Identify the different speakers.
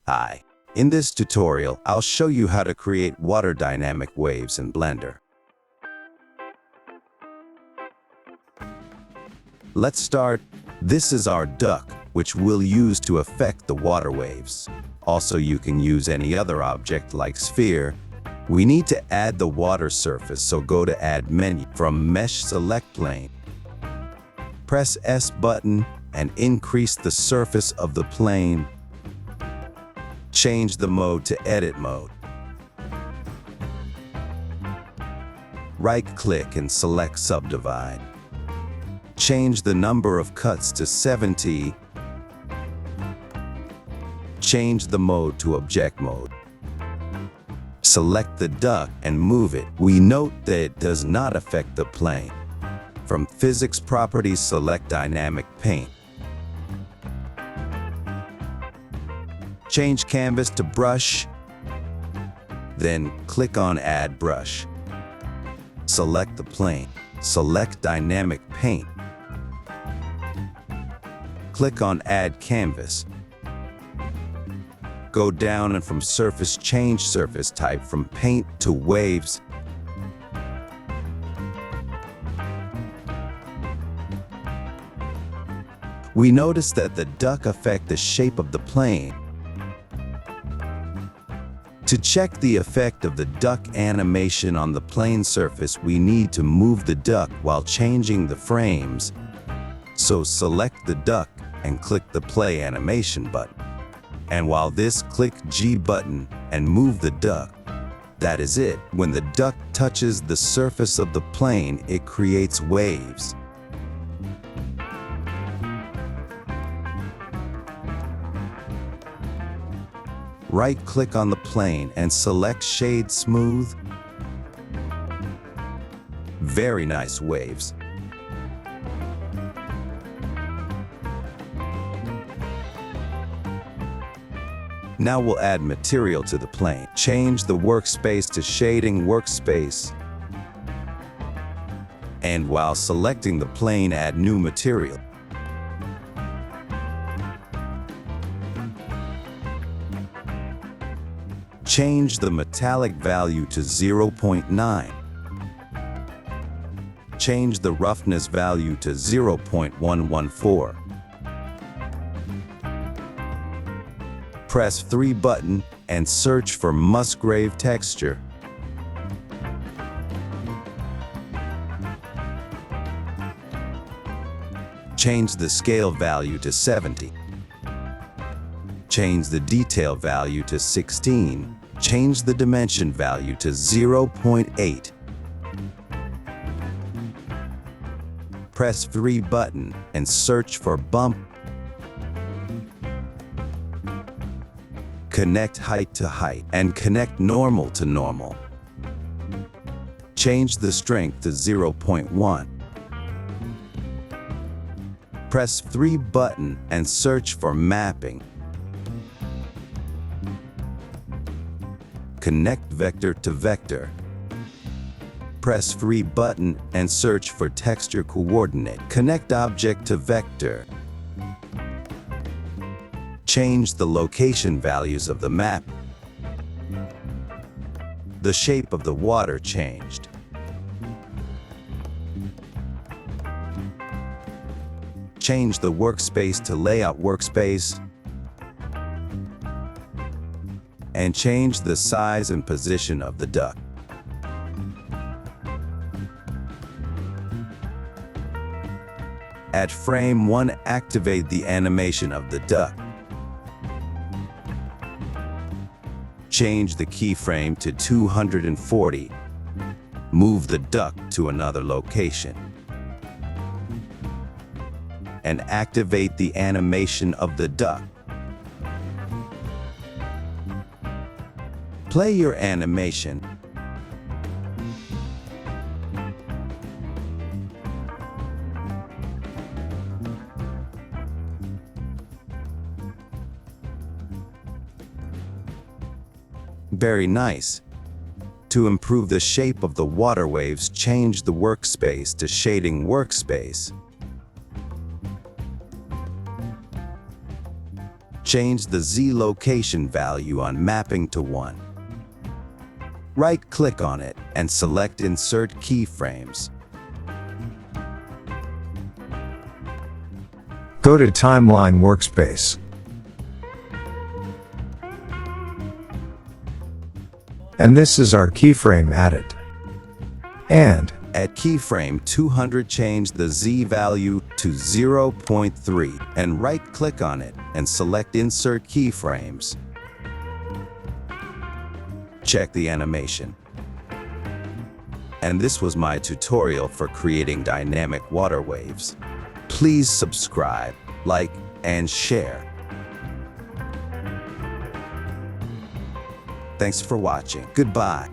Speaker 1: Hi. In this tutorial, I'll show you how to create water dynamic waves in Blender. Let's start. This is our duck, which we'll use to affect the water waves. Also, you can use any other object like sphere. We need to add the water surface, so go to Add menu. From Mesh, select Plane. Press S button and increase the surface of the plane. Change the mode to Edit mode. Right-click and select Subdivide. Change the number of cuts to 70. Change the mode to Object mode. Select the duck and move it. We note that it does not affect the plane. From Physics Properties, select Dynamic Paint. Change Canvas to Brush. Then click on Add Brush. Select the plane. Select Dynamic Paint. Click on Add Canvas. Go down and from Surface, change Surface Type from Paint to Waves. We notice that the duck affects the shape of the plane. To check the effect of the duck animation on the plane surface, we need to move the duck while changing the frames. So select the duck and click the Play Animation button. And while this, click G button and move the duck. That is it. When the duck touches the surface of the plane, it creates waves. Right-click on the plane and select Shade Smooth. Very nice waves. Now we'll add material to the plane. Change the workspace to Shading Workspace. And while selecting the plane, add new material. Change the metallic value to 0.9. Change the roughness value to 0.114. Press 3 button and search for Musgrave texture. Change the scale value to 70. Change the detail value to 16. Change the dimension value to 0.8. Press 3 button and search for bump. Connect height to height and connect normal to normal. Change the strength to 0.1. Press 3 button and search for mapping. Connect vector to vector. Press 3 button and search for texture coordinate. Connect object to vector. Change the location values of the map. The shape of the water changed. Change the workspace to Layout Workspace. And change the size and position of the duck. At frame 1, activate the animation of the duck. Change the keyframe to 240. Move the duck to another location. And activate the animation of the duck. Play your animation. Very nice. To improve the shape of the water waves, change the workspace to Shading Workspace. Change the Z location value on mapping to 1. Right-click on it and select Insert Keyframes.
Speaker 2: Go to Timeline Workspace. And this is our keyframe added. And
Speaker 1: at keyframe 200, change the Z value to 0.3 and right-click on it and select Insert Keyframes. Check the animation. And this was my tutorial for creating dynamic water waves. Please subscribe, like, and share. Thanks for watching. Goodbye.